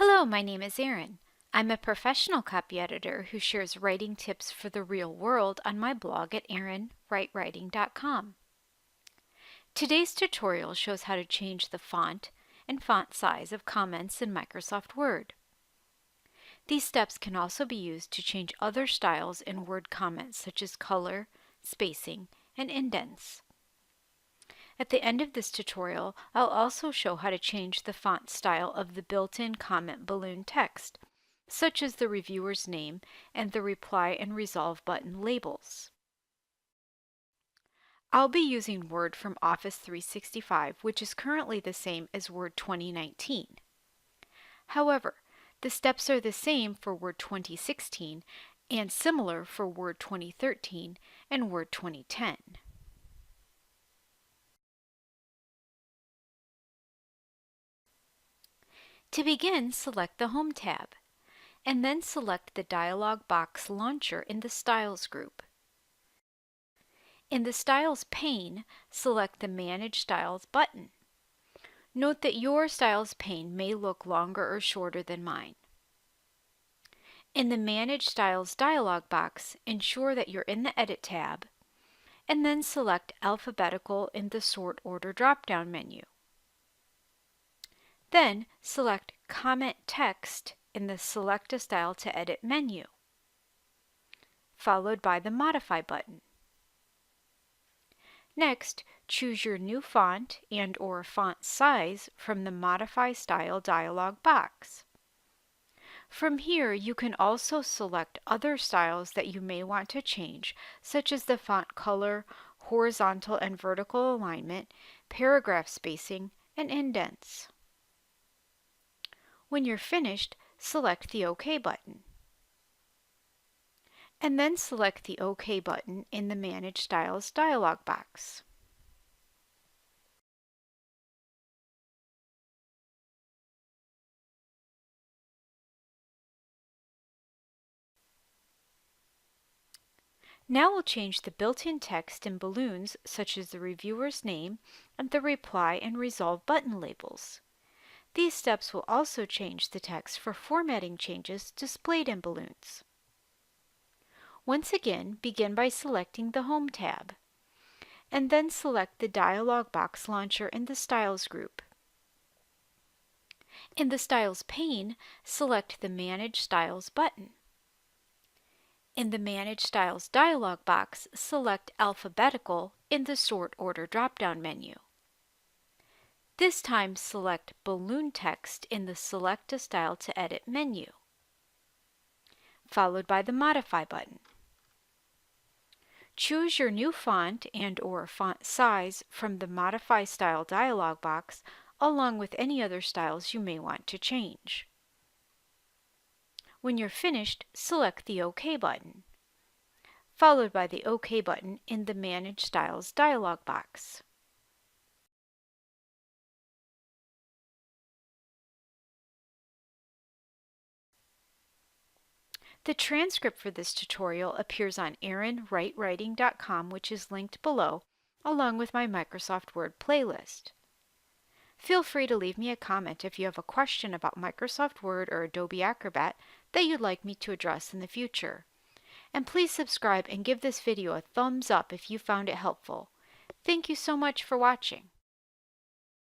Hello, my name is Erin. I'm a professional copy editor who shares writing tips for the real world on my blog at erinwritewriting.com. Today's tutorial shows how to change the font and font size of comments in Microsoft Word. These steps can also be used to change other styles in Word comments such as color, spacing, and indents. At the end of this tutorial, I'll also show how to change the font style of the built-in comment balloon text, such as the reviewer's name and the reply and resolve button labels. I'll be using Word from Office 365, which is currently the same as Word 2019. However, the steps are the same for Word 2016 and similar for Word 2013 and Word 2010. To begin, select the Home tab, and then select the dialog box launcher in the Styles group. In the Styles pane, select the Manage Styles button. Note that your Styles pane may look longer or shorter than mine. In the Manage Styles dialog box, ensure that you're in the Edit tab, and then select Alphabetical in the Sort Order drop-down menu. Then select Comment Text in the Select a Style to Edit menu, followed by the Modify button. Next, choose your new font and/or font size from the Modify Style dialog box. From here, you can also select other styles that you may want to change, such as the font color, horizontal and vertical alignment, paragraph spacing, and indents. When you're finished, select the OK button. And then select the OK button in the Manage Styles dialog box. Now we'll change the built-in text in balloons such as the reviewer's name and the reply and resolve button labels. These steps will also change the text for formatting changes displayed in balloons. Once again, begin by selecting the Home tab, and then select the dialog box launcher in the Styles group. In the Styles pane, select the Manage Styles button. In the Manage Styles dialog box, select Alphabetical in the Sort Order drop-down menu. This time, select Balloon Text in the Select a Style to Edit menu, followed by the Modify button. Choose your new font and/or font size from the Modify Style dialog box, along with any other styles you may want to change. When you're finished, select the OK button, followed by the OK button in the Manage Styles dialog box. The transcript for this tutorial appears on erinwritewriting.com, which is linked below, along with my Microsoft Word playlist. Feel free to leave me a comment if you have a question about Microsoft Word or Adobe Acrobat that you'd like me to address in the future. And please subscribe and give this video a thumbs up if you found it helpful. Thank you so much for watching.